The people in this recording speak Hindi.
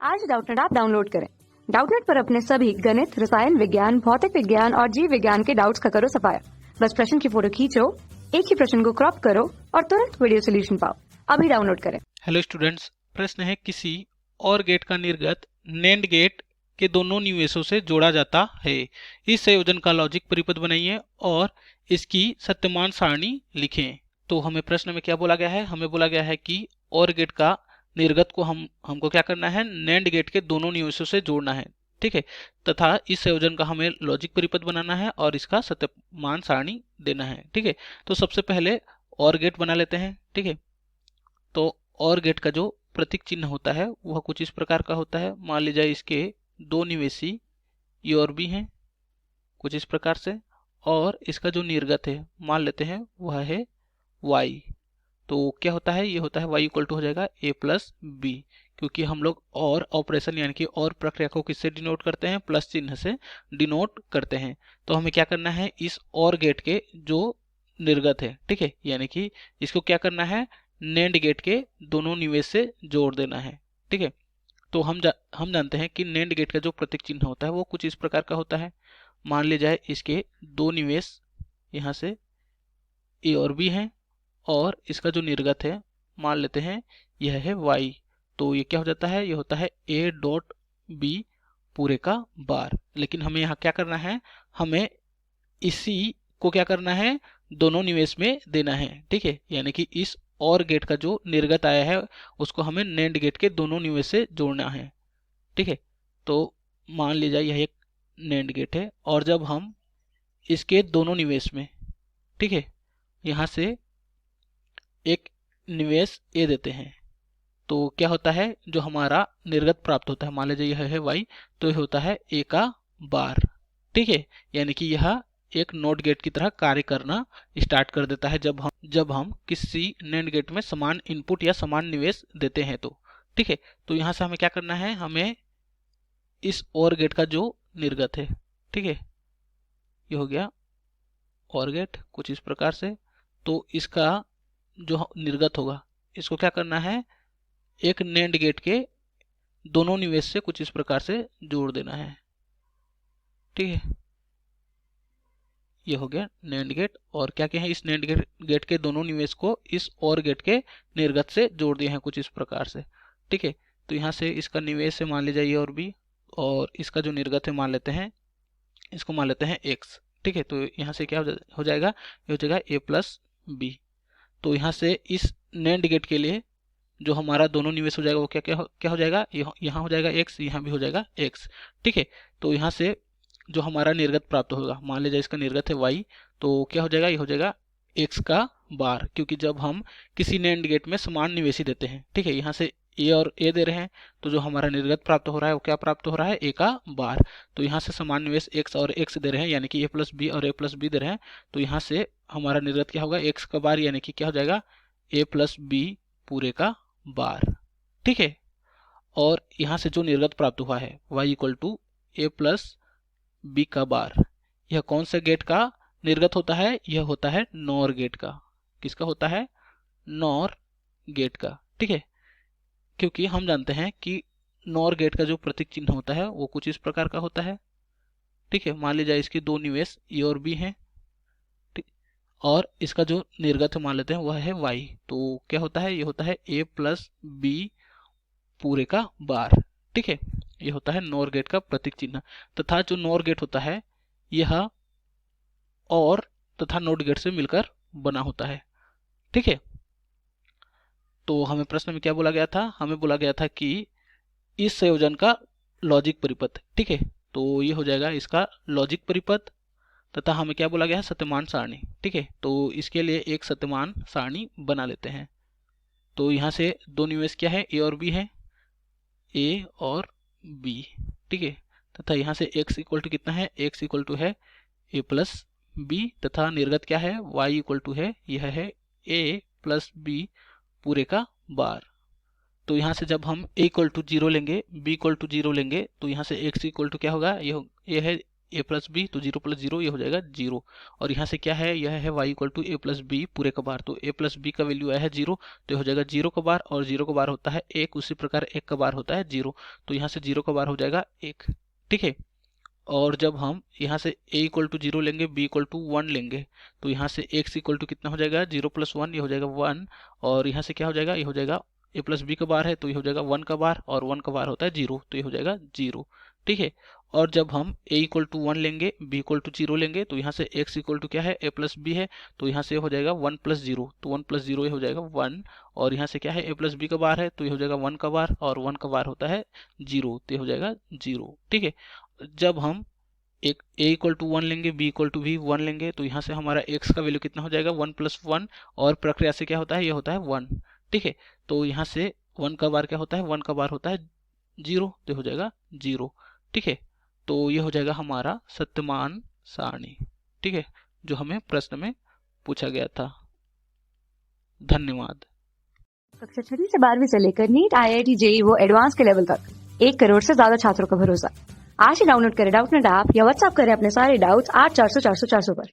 आज डाउटनेट ऐप डाउनलोड करें। डाउटनेट पर अपने सभी गणित, रसायन विज्ञान, भौतिक विज्ञान और जीव विज्ञान के डाउट्स का करो सफाया। बस प्रश्न की फोटो खींचो, एक ही प्रश्न को क्रॉप करो और तुरंत वीडियो सोल्यूशन पाओ। अभी डाउनलोड करें। हेलो स्टूडेंट्स, प्रश्न है किसी और गेट का निर्गत नेंड गेट के दोनों निवेशों से जोड़ा जाता है। इस संयोजन का लॉजिक परिपथ बनाइए और इसकी सत्यमान सारणी लिखें। तो हमें प्रश्न में क्या बोला गया है? हमें बोला गया है कि और गेट का निर्गत को हमको क्या करना है? नेंड गेट के दोनों निवेशों से जोड़ना है, ठीक है। तथा इस संयोजन का हमें लॉजिक परिपथ बनाना है और इसका सत्यमान सारणी देना है, ठीक है। तो सबसे पहले और गेट बना लेते हैं, ठीक है। तो और गेट का जो प्रतीक चिन्ह होता है वह कुछ इस प्रकार का होता है। मान लीजिए इसके दो निवेशी ए और बी हैं, कुछ इस प्रकार से, और इसका जो निर्गत है मान लेते हैं वह है y। तो क्या होता है? ये होता है y इक्वल टू हो जाएगा a प्लस बी, क्योंकि हम लोग और ऑपरेशन यानी कि और प्रक्रिया को किससे डिनोट करते हैं? प्लस चिन्ह से डिनोट करते हैं। तो हमें क्या करना है? इस और गेट के जो निर्गत है, ठीक है, यानी कि इसको क्या करना है? नेंड गेट के दोनों निवेश से जोड़ देना है, ठीक है। तो हम जानते हैं कि नेंड गेट का जो प्रतीक चिन्ह होता है वो कुछ इस प्रकार का होता है। मान लिया जाए इसके दो निवेश यहाँ से ए और बी हैं और इसका जो निर्गत है मान लेते हैं यह है y। तो ये क्या हो जाता है? ये होता है a डॉट b पूरे का बार। लेकिन हमें यहाँ क्या करना है? हमें इसी को क्या करना है? दोनों निवेश में देना है, ठीक है। यानी कि इस और गेट का जो निर्गत आया है उसको हमें नेंड गेट के दोनों निवेश से जोड़ना है, ठीक है। तो मान लीजिए यह एक नेंड गेट है और जब हम इसके दोनों निवेश में, ठीक है, यहाँ से एक निवेश ए देते हैं तो क्या होता है? जो हमारा निर्गत प्राप्त होता है, मान लीजिए यह है y, तो यह होता है a का बार, ठीक है। यानी कि यह एक नॉट गेट की तरह कार्य करना स्टार्ट कर देता है जब हम किसी नेंड गेट में समान इनपुट या समान निवेश देते हैं तो, ठीक है। तो यहाँ से हमें क्या करना है? हमें इस और गेट का जो निर्गत है, ठीक है, ये हो गया और गेट कुछ इस प्रकार से। तो इसका जो निर्गत होगा इसको क्या करना है? एक नेंड गेट के दोनों निवेश से कुछ इस प्रकार से जोड़ देना है, ठीक है। ये हो गया नेंड गेट। और क्या क्या है? इस नेंड गेट के दोनों निवेश को इस और गेट के निर्गत से जोड़ दिए हैं कुछ इस प्रकार से, ठीक है। तो यहाँ से इसका निवेश है मान लीजिए ये और बी, और इसका जो निर्गत है मान लेते हैं, इसको मान लेते हैं x, ठीक है। तो यहाँ से क्या हो जाएगा? ये हो जाएगा a प्लस बी। तो यहाँ से इस नेंड गेट के लिए जो हमारा दोनों निवेश हो जाएगा वो क्या हो जाएगा? यहाँ हो जाएगा x, यहाँ भी हो जाएगा x, ठीक है। तो यहाँ से जो हमारा निर्गत प्राप्त होगा, मान लीजिए इसका निर्गत है y, तो क्या हो जाएगा? ये हो जाएगा x का बार, क्योंकि जब हम किसी नेंड गेट में समान निवेशी देते हैं, ठीक है, यहाँ से a और a दे रहे हैं, तो जो हमारा निर्गत प्राप्त हो रहा है वो क्या प्राप्त हो रहा है? a का बार। तो यहाँ से समान निवेश x और x दे रहे हैं, यानी कि a प्लस बी और a प्लस बी दे रहे हैं, तो यहाँ से हमारा निर्गत क्या होगा? x का बार, यानी कि क्या हो जाएगा? a प्लस बी पूरे का बार, ठीक है। और यहाँ से जो निर्गत प्राप्त हुआ है y equal to A plus B का बार, यह कौन सा गेट का निर्गत होता है? यह होता है नॉर गेट का। किसका होता है? नॉर गेट का, ठीक है। क्योंकि हम जानते हैं कि नॉर गेट का जो प्रतीक चिन्ह होता है वो कुछ इस प्रकार का होता है, ठीक है। मान लीजिए इसके दो निवेश ए और बी हैं, ठीक, और इसका जो निर्गत मान लेते हैं वह है y। तो क्या होता है? ये होता है a प्लस बी पूरे का बार, ठीक है। ये होता है नॉर गेट का प्रतीक चिन्ह। तथा जो नॉर गेट होता है यह और तथा नॉट गेट से मिलकर बना होता है, ठीक है। तो हमें प्रश्न में क्या बोला गया था? हमें बोला गया था कि इस संयोजन का लॉजिक परिपथ, ठीक है। तो ये हो जाएगा इसका लॉजिक परिपथ। तथा हमें क्या बोला गया है? सत्यमान सारणी, ठीक है। तो इसके लिए एक सत्यमान सारणी बना लेते हैं। तो यहाँ से दो निवेश क्या है? ए और बी है, ए और बी, ठीक है। तथा यहाँ से x इक्वल टू कितना है? x इक्वल टू है a प्लस बी, तथा निर्गत क्या है? y इक्वल टू है, यह है a प्लस बी पूरे का बार। तो यहाँ से जब हम a इक्वल टू 0 लेंगे, b इक्वल टू 0 लेंगे, तो यहाँ से x इक्वल टू क्या होगा? यह है ए प्लस बी, तो 0 प्लस 0 ये हो जाएगा 0। और यहाँ से क्या है, यह है y equal to A plus B पूरे का बार, तो ए प्लस बी का वैल्यू आया है 0, तो ये हो जाएगा 0 का बार, और 0 का बार होता है 1, उसी प्रकार 1 का बार होता है 0, तो यहाँ से 0 का बार हो जाएगा 1। ठीक है। और जब हम यहाँ से a इक्वल टू 0 लेंगे, b इक्वल टू 1 लेंगे, तो यहाँ से x इक्वल टू कितना हो जाएगा, 0 प्लस 1, ये हो जाएगा 1, और यहाँ से क्या हो जाएगा, ये हो जाएगा a प्लस बी का बार है, तो ये हो जाएगा 1 का बार, और 1 का बार होता है 0, तो ये हो जाएगा 0। ठीक है। और जब हम a इक्वल टू 1 लेंगे, b इक्वल टू 0 लेंगे, तो यहाँ से x इक्वल टू क्या है, a प्लस बी है, तो यहाँ से हो जाएगा 1 प्लस 0, तो 1 प्लस 0 ये हो जाएगा 1, और यहाँ से क्या है, a प्लस बी का बार है, तो ये हो जाएगा 1 का बार, और 1 का बार होता है 0, तो ये हो जाएगा 0। ठीक है। जब हम एक a इक्वल टू 1 लेंगे, b इक्वल टू भी 1 लेंगे, तो यहाँ से हमारा x का वैल्यू कितना हो जाएगा, 1 प्लस 1, और प्रक्रिया से क्या होता है, ये होता है 1। ठीक है। तो यहाँ से 1 का बार क्या होता है, 1 का बार होता है 0, तो हो जाएगा 0। ठीक है। तो ये हो जाएगा हमारा सत्यमान सारणी। ठीक है, जो हमें प्रश्न में पूछा गया था। धन्यवाद। कक्षा 6 से 12वीं से लेकर नीट, IIT, JEE वो एडवांस के लेवल तक 1 करोड़ से ज्यादा छात्रों का भरोसा। आज ही डाउनलोड करें डाउटनेट ऐप या व्हाट्सएप करें अपने सारे डाउट्स 8400 400 400 पर।